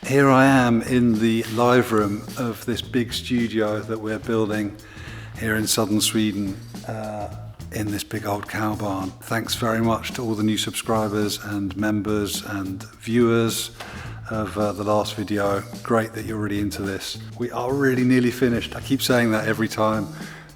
Here I am in the live room of this big studio that we're building here in southern Sweden, in this big old cow barn. Thanks very much to all the new subscribers and members and viewers of the last video. Great that you're really into this. We are really nearly finished. I keep saying that every time,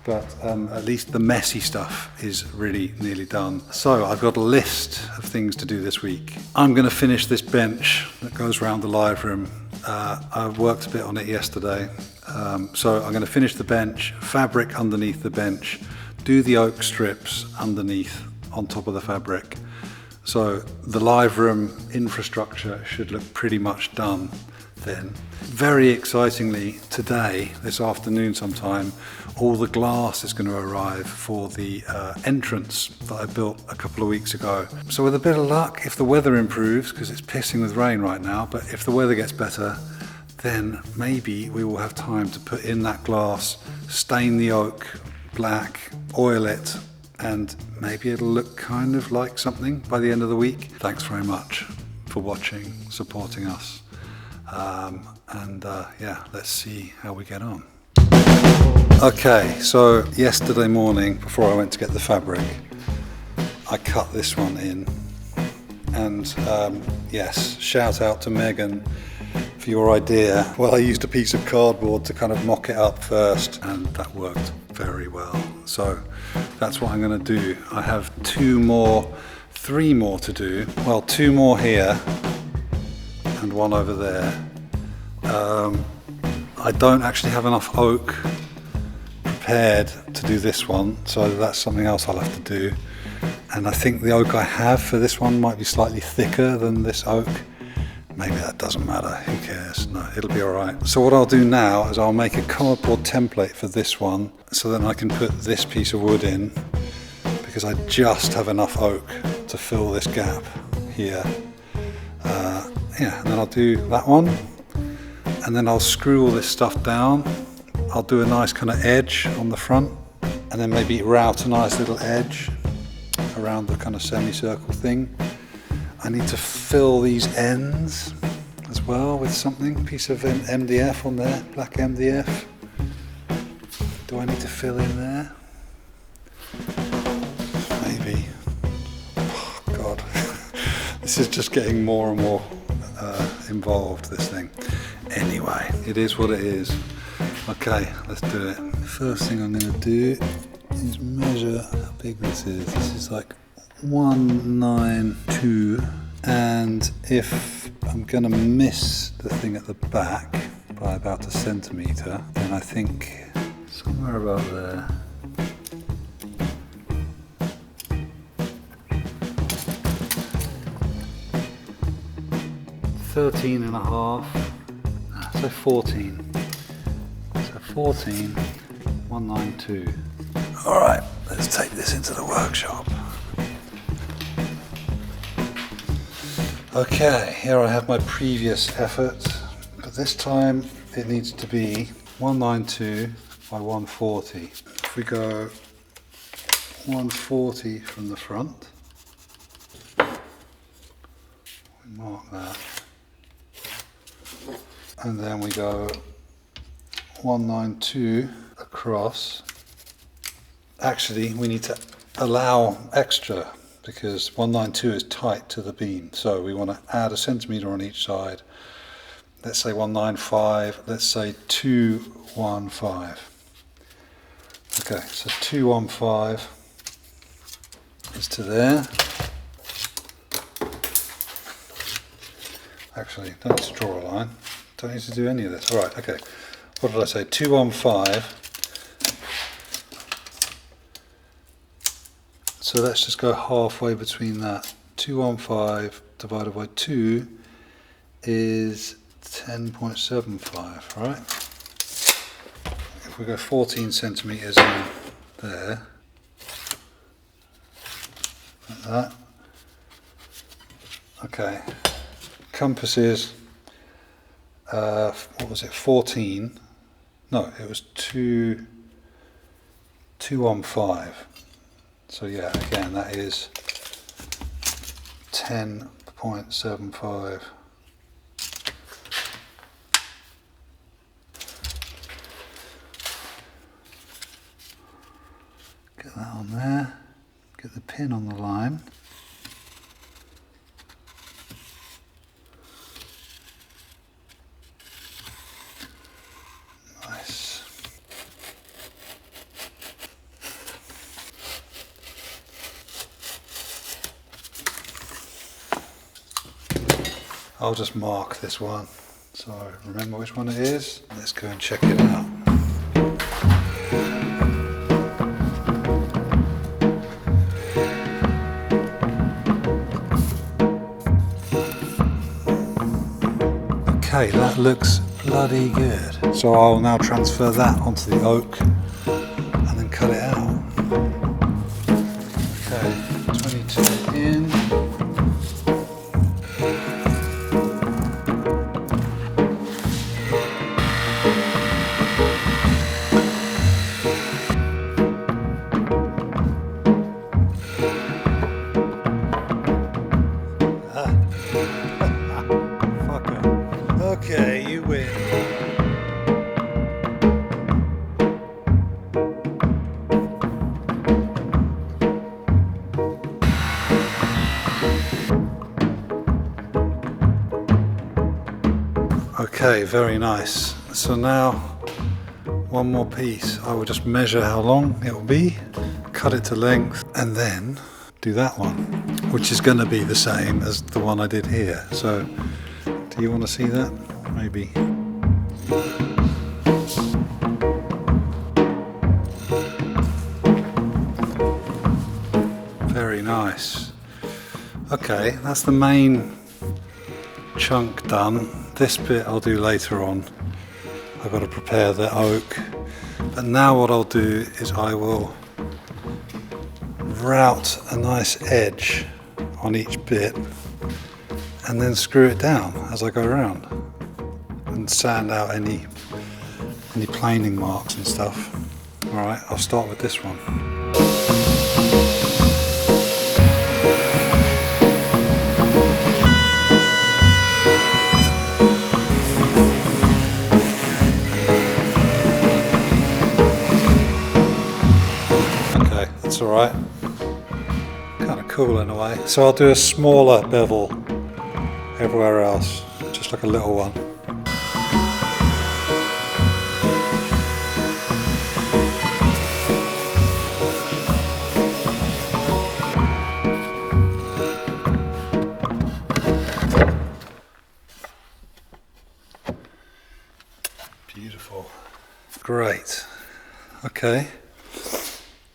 but at least the messy stuff is really nearly done. So I've got a list of things to do this week. I'm going to finish this bench that goes around the live room. I worked a bit on it yesterday. So I'm going to finish the bench, fabric underneath the bench, do the oak strips underneath on top of the fabric. So the live room infrastructure should look pretty much done then. Very excitingly, today, this afternoon sometime, all the glass is going to arrive for the entrance that I built a couple of weeks ago. So with a bit of luck, if the weather improves, because it's pissing with rain right now, but if the weather gets better, then maybe we will have time to put in that glass, stain the oak black, oil it, and maybe it'll look kind of like something by the end of the week. Thanks very much for watching, supporting us. Yeah, let's see how we get on. Okay, so yesterday morning, before I went to get the fabric, I cut this one in. And yes, shout out to Megan for your idea. Well, I used a piece of cardboard to kind of mock it up first, and that worked very well. So that's what I'm going to do. I have three more to do. Well, two more here and one over there. I don't actually have enough oak prepared to do this one, so that's something else I'll have to do. And I think the oak I have for this one might be slightly thicker than this oak. Maybe that doesn't matter, who cares? No, it'll be all right. So what I'll do now is I'll make a cardboard template for this one, so then I can put this piece of wood in, because I just have enough oak to fill this gap here. Yeah, and then I'll do that one, and then I'll screw all this stuff down. I'll do a nice kind of edge on the front, and then maybe route a nice little edge around the kind of semicircle thing. I need to fill these ends as well with something, piece of MDF on there, black MDF. Do I need to fill in there? Maybe. Oh God, this is just getting more and more involved, this thing. Anyway, it is what it is. Okay, let's do it. First thing I'm going to do is measure how big this is. This is like 192, and if I'm going to miss the thing at the back by about 1 centimetre, then I think somewhere about there. $13 and a half, so 14. So 14, 192. All right, let's take this into the workshop. Okay, here I have my previous effort, but this time it needs to be 192 by 140. If we go 140 from the front, we mark that, and then we go 192 across. Actually, we need to allow extra, because 192 is tight to the beam, so we want to add 1 centimetre on each side. Let's say 195, let's say 215. Okay, so 215 is to there. Actually, don't need to draw a line, don't need to do any of this. Alright, okay, what did I say? 215. So let's just go halfway between that. 215 divided by 2 is 10.75, right? If we go 14 centimetres in there, like that. Okay, compass is, what was it, 14? No, it was 215. So yeah, again, that is 10.75 Get that on there. Get the pin on the line. Nice. I'll just mark this one so I remember which one it is. Let's go and check it out. Okay, that looks bloody good. So I'll now transfer that onto the oak and then cut it out. Okay, 22 in. Okay, you win. Okay, very nice. So now, one more piece. I will just measure how long it will be, cut it to length, and then do that one, which is going to be the same as the one I did here. So, do you want to see that? Maybe. Very nice. Okay, that's the main chunk done. This bit I'll do later on. I've got to prepare the oak. But now what I'll do is I will route a nice edge on each bit and then screw it down as I go around and sand out any planing marks and stuff. Alright, I'll start with this one. Okay, that's alright. Kind of cool in a way. So I'll do a smaller bevel everywhere else, just like a little one. Beautiful. Great. Okay.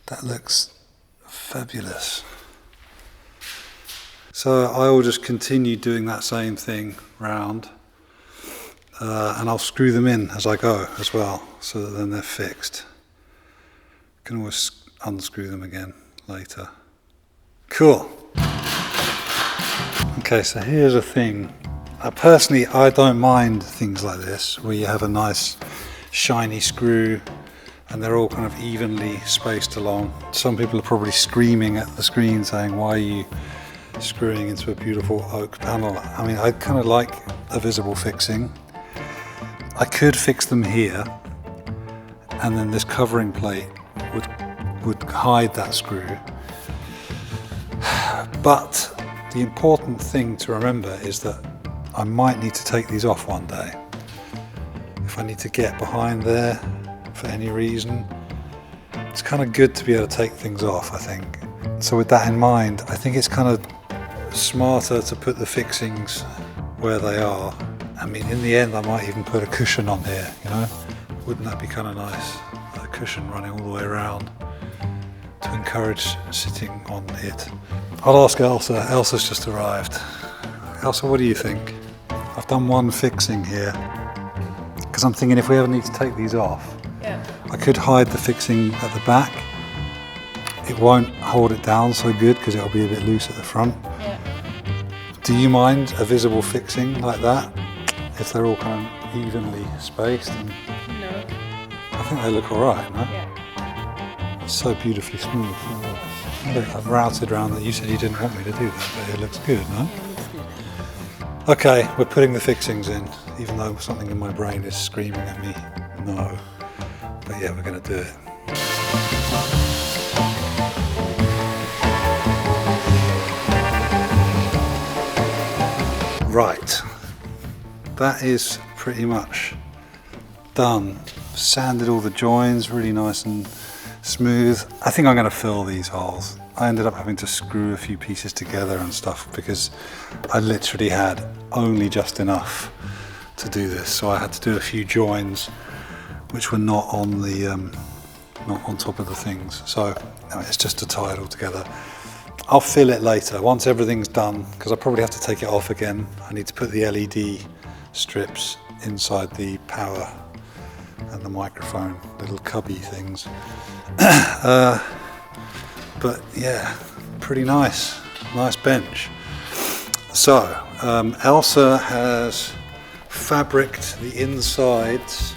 That looks fabulous. So I will just continue doing that same thing round, and I'll screw them in as I go as well, so that then they're fixed. Can always unscrew them again later. Cool. Okay, so here's a thing. Personally, I don't mind things like this, where you have a nice shiny screw and they're all kind of evenly spaced along. Some people are probably screaming at the screen saying, why are you screwing into a beautiful oak panel? I mean, I kind of like a visible fixing. I could fix them here, and then this covering plate would hide that screw. But the important thing to remember is that I might need to take these off one day. If I need to get behind there for any reason, it's kind of good to be able to take things off, I think. So with that in mind, I think it's kind of smarter to put the fixings where they are. I mean, in the end, I might even put a cushion on here, you know? Wouldn't that be kind of nice? A cushion running all the way around to encourage sitting on it. I'll ask Elsa. Elsa's just arrived. Elsa, what do you think? I've done one fixing here, because I'm thinking if we ever need to take these off, I could hide the fixing at the back. It won't hold it down so good because it'll be a bit loose at the front. Yeah. Do you mind a visible fixing like that, if they're all kind of evenly spaced? And no. I think they look alright, no? Yeah. It's so beautifully smooth. Look, I've routed around that. You said you didn't want me to do that, but it looks good, no? Yeah, it looks good. Okay, we're putting the fixings in, even though something in my brain is screaming at me, no. But yeah, we're going to do it. Right, that is pretty much done. Sanded all the joins, really nice and smooth. I think I'm going to fill these holes. I ended up having to screw a few pieces together and stuff because I literally had only just enough to do this, so I had to do a few joins which were not on the not on top of the things, so it's just to tie it all together. I'll fill it later once everything's done, because I probably have to take it off again. I need to put the LED strips inside the power and the microphone little cubby things. But yeah, pretty nice bench. So Elsa has fabriced the insides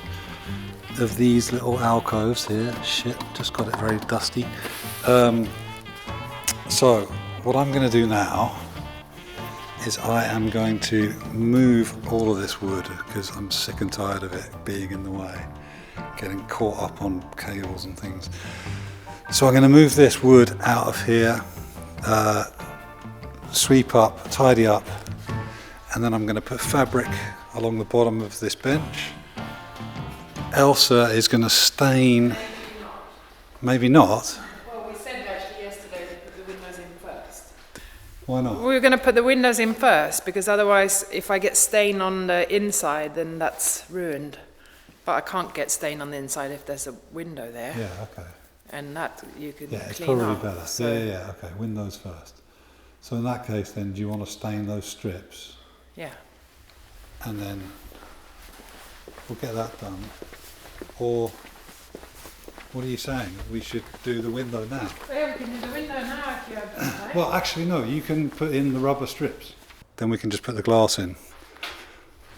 of these little alcoves here. Shit, just got it very dusty. So what I'm going to do now is I am going to move all of this wood because I'm sick and tired of it being in the way, getting caught up on cables and things. So I'm going to move this wood out of here, sweep up, tidy up, and then I'm going to put fabric along the bottom of this bench. Elsa is going to stain, maybe not. Well, we said actually yesterday to put the windows in first. Why not? We were going to put the windows in first because otherwise if I get stain on the inside then that's ruined. But I can't get stain on the inside if there's a window there. Yeah, okay. And that you can Yeah, it's clean probably up. better. So, Yeah, okay, windows first. So in that case then, do you want to stain those strips? yeah. And then we'll get that done. Or what are you saying? We should do the window now? Well, we can do the window now if you have time. Well, actually no, you can put in the rubber strips. Then we can just put the glass in.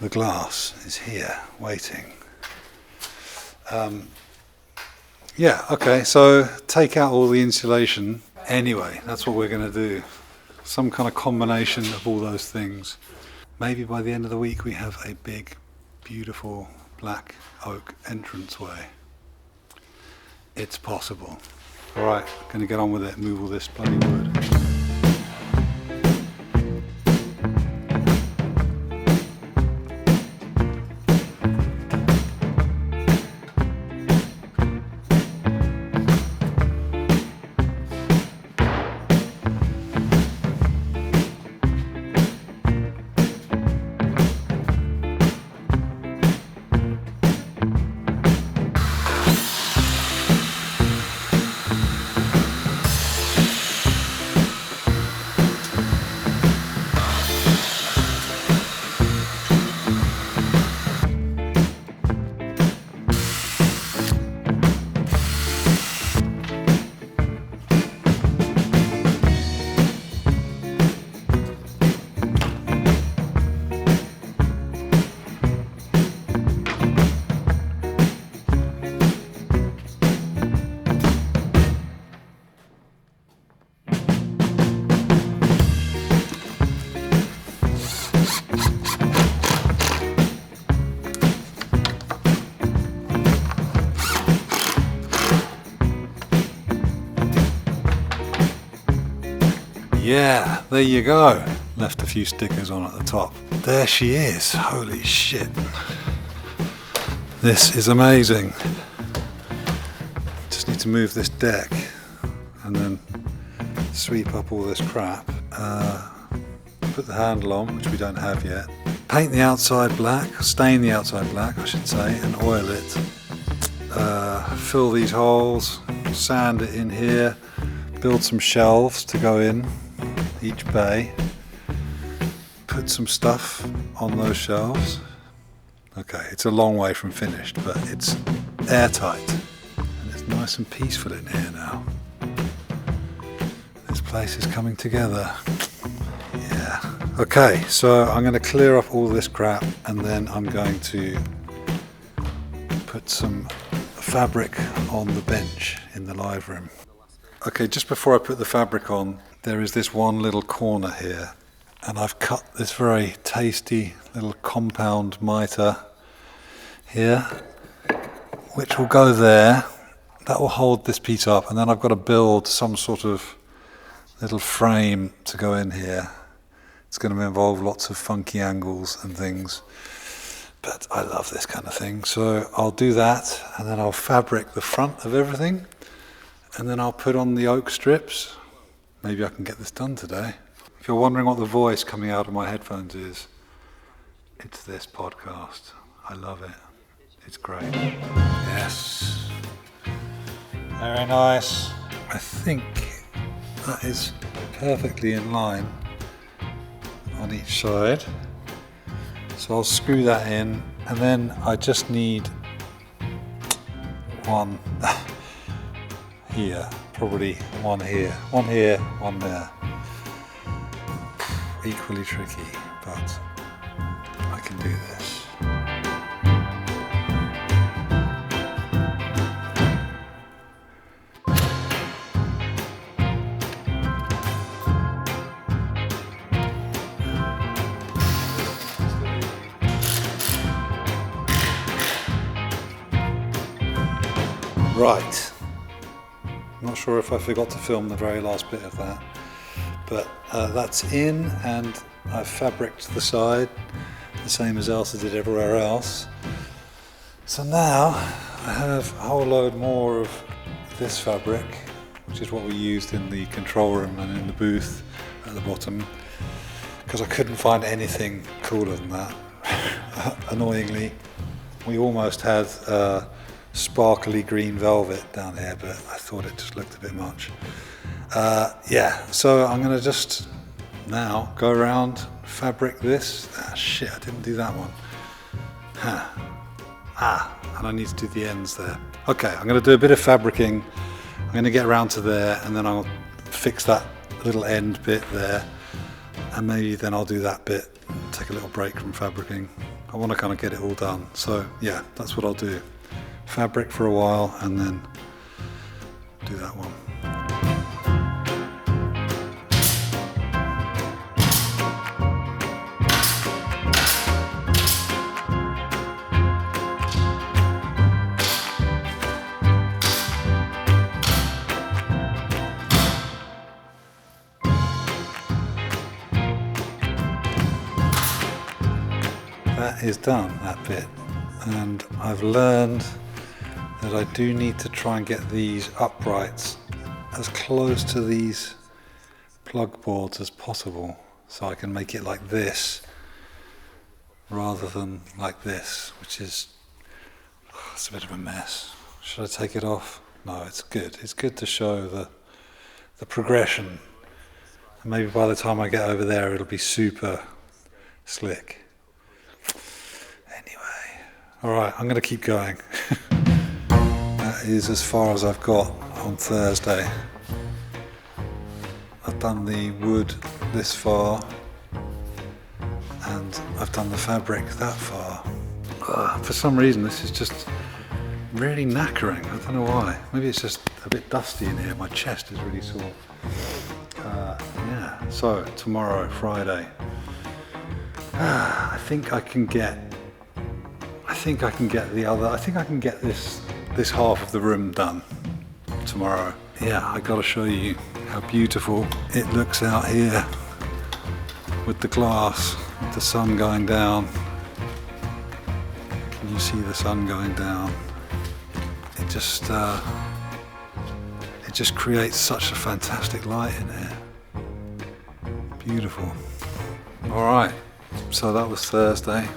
The glass is here, waiting. Yeah, okay, so take out all the insulation. Anyway, that's what we're going to do. Some kind of combination of all those things. Maybe by the end of the week we have a big, beautiful black oak entranceway. It's possible. All right, going to get on with it, move all this bloody wood. Yeah, there you go. Left a few stickers on at the top. There she is. Holy shit. This is amazing. Just need to move this deck and then sweep up all this crap. Put the handle on, which we don't have yet. Paint the outside black, stain the outside black, I should say, and oil it. Fill these holes, sand it in here, build some shelves to go in each bay, put some stuff on those shelves. Okay, it's a long way from finished, but it's airtight and it's nice and peaceful in here now. This place is coming together. Yeah. Okay, so I'm going to clear up all this crap and then I'm going to put some fabric on the bench in the live room. Okay, just before I put the fabric on, there is this one little corner here, and I've cut this very tasty little compound mitre here, which will go there. That will hold this piece up, and then I've got to build some sort of little frame to go in here It's going to involve lots of funky angles and things. But I love this kind of thing. So I'll do that, and then I'll fabric the front of everything, and then I'll put on the oak strips. Maybe I can get this done today. If you're wondering what the voice coming out of my headphones is, it's this podcast. I love it. It's great. Yes. Very nice. I think that is perfectly in line on each side. So I'll screw that in, and then I just need one here, probably one here, one there. Equally tricky, but I can do this. Right, I'm not sure if I forgot to film the very last bit of that, but that's in, and I've fabriced the side the same as Elsa did everywhere else. So now I have a whole load more of this fabric, which is what we used in the control room and in the booth at the bottom, because I couldn't find anything cooler than that. Annoyingly, we almost had sparkly green velvet down here, but I thought it just looked a bit much. Yeah, so I'm going to just now go around, fabric this. Ah, shit, I didn't do that one. And I need to do the ends there. Okay, I'm going to do a bit of fabricing. I'm going to get around to there, and then I'll fix that little end bit there, and maybe then I'll do that bit, take a little break from fabricing. I want to kind of get it all done. So yeah, that's what I'll do. Fabric for a while, and then do that one. That is done, that bit, and I've learned that I do need to try and get these uprights as close to these plug boards as possible, so I can make it like this rather than like this, which is, it's a bit of a mess. Should I take it off? No, it's good. It's good to show the progression, and maybe by the time I get over there it'll be super slick. Anyway, alright, I'm going to keep going. That is as far as I've got on Thursday. I've done the wood this far, and I've done the fabric that far. For some reason this is just really knackering. I don't know why. Maybe it's just a bit dusty in here. My chest is really sore. Yeah, so tomorrow, Friday. I think I can get this half of the room done tomorrow. Yeah, I gotta show you how beautiful it looks out here with the glass, with the sun going down. Can you see the sun going down? It just creates such a fantastic light in here. Beautiful. All right, so that was Thursday.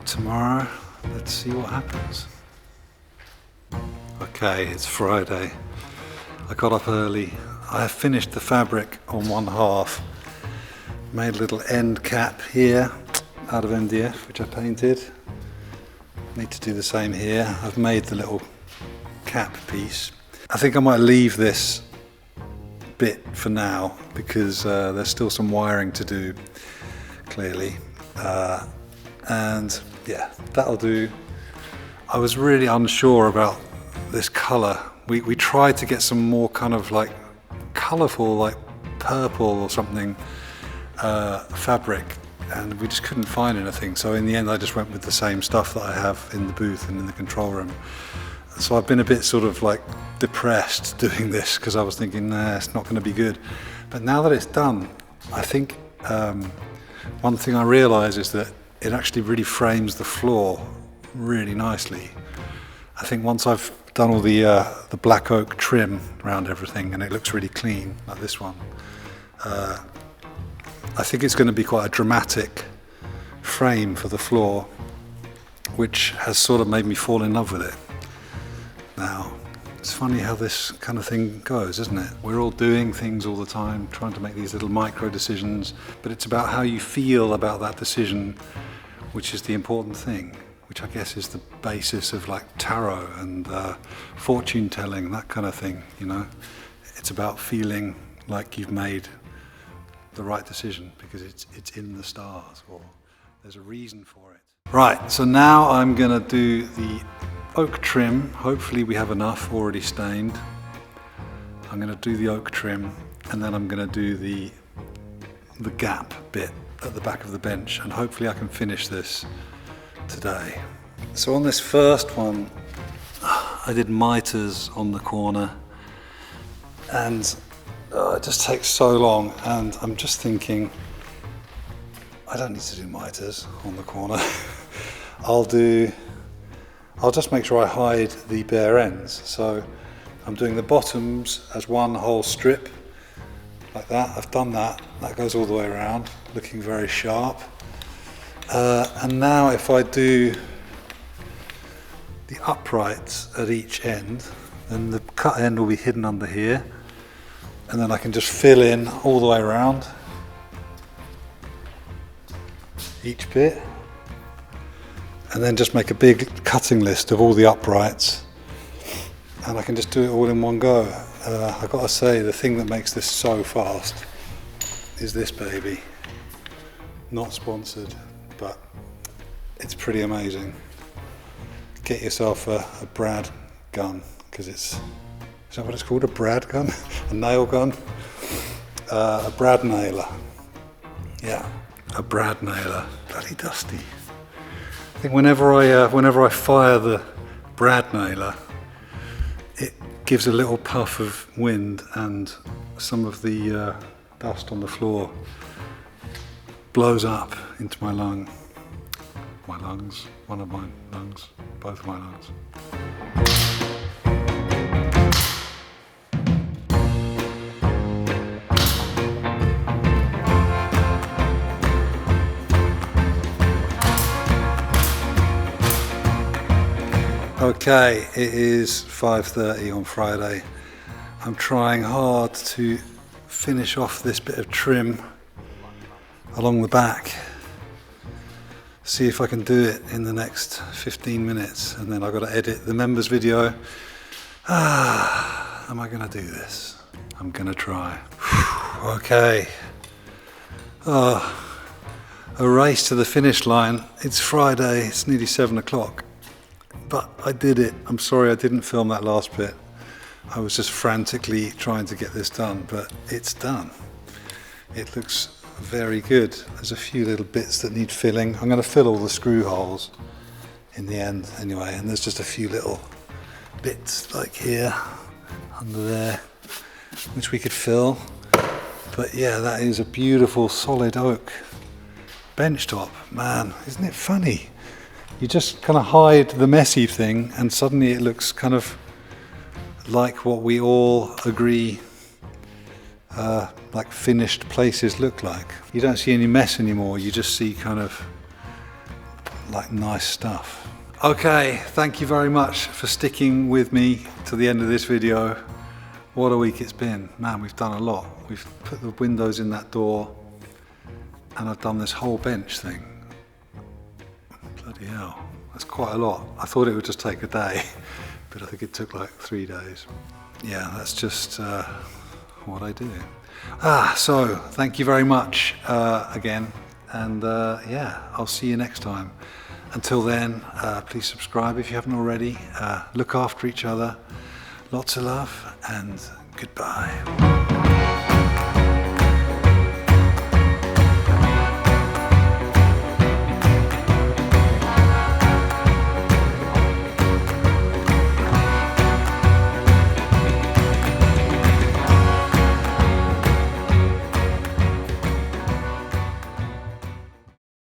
Tomorrow, let's see what happens. Okay, it's Friday. I got up early. I have finished the fabric on one half. Made a little end cap here out of MDF, which I painted. Need to do the same here. I've made the little cap piece. I think I might leave this bit for now because there's still some wiring to do, clearly. And yeah, that'll do. I was really unsure about this colour. We tried to get some more kind of like colourful, like purple or something fabric, and we just couldn't find anything. So in the end I just went with the same stuff that I have in the booth and in the control room. So I've been a bit sort of like depressed doing this because I was thinking, nah, it's not going to be good. But now that it's done, I think one thing I realise is that it actually really frames the floor really nicely. I think once I've done all the black oak trim around everything and it looks really clean, like this one, I think it's going to be quite a dramatic frame for the floor, which has sort of made me fall in love with it. Now, it's funny how this kind of thing goes, isn't it? We're all doing things all the time, trying to make these little micro decisions, but it's about how you feel about that decision, which is the important thing, which I guess is the basis of like tarot and fortune telling, that kind of thing, you know? It's about feeling like you've made the right decision because it's in the stars, or there's a reason for it. Right, so now I'm gonna do the oak trim. Hopefully we have enough already stained. I'm going to do the oak trim and then I'm going to do the gap bit at the back of the bench, and hopefully I can finish this today. So on this first one I did mitres on the corner, and it just takes so long, and I'm just thinking I don't need to do mitres on the corner. I'll just make sure I hide the bare ends. So I'm doing the bottoms as one whole strip, like that. I've done that. That goes all the way around, looking very sharp. And now if I do the uprights at each end, then the cut end will be hidden under here. And then I can just fill in all the way around each bit. And then just make a big cutting list of all the uprights, and I can just do it all in one go. I've got to say, the thing that makes this so fast is this baby. Not sponsored, but it's pretty amazing. Get yourself a brad gun, because is that what it's called, a brad gun? A nail gun? A brad nailer. Yeah, a brad nailer. Bloody dusty. I think whenever I fire the brad nailer, it gives a little puff of wind, and some of the dust on the floor blows up into my lungs, one of my lungs, both of my lungs. Okay, it is 5:30 on Friday. I'm trying hard to finish off this bit of trim along the back. See if I can do it in the next 15 minutes, and then I've got to edit the members video. Am I going to do this? I'm going to try. Okay. A race to the finish line. It's Friday, it's nearly 7 o'clock. But I did it. I'm sorry I didn't film that last bit. I was just frantically trying to get this done, but it's done. It looks very good. There's a few little bits that need filling. I'm going to fill all the screw holes in the end anyway, and there's just a few little bits like here, under there, which we could fill. But yeah, that is a beautiful solid oak bench top. Man, isn't it funny? You just kind of hide the messy thing and suddenly it looks kind of like what we all agree like finished places look like. You don't see any mess anymore, you just see kind of like nice stuff. Okay, thank you very much for sticking with me to the end of this video. What a week it's been. Man, we've done a lot. We've put the windows in that door and I've done this whole bench thing. Bloody hell, that's quite a lot. I thought it would just take a day, but I think it took like 3 days. Yeah, that's just what I do. So thank you very much again, and yeah, I'll see you next time. Until then, please subscribe if you haven't already. Look after each other. Lots of love and goodbye.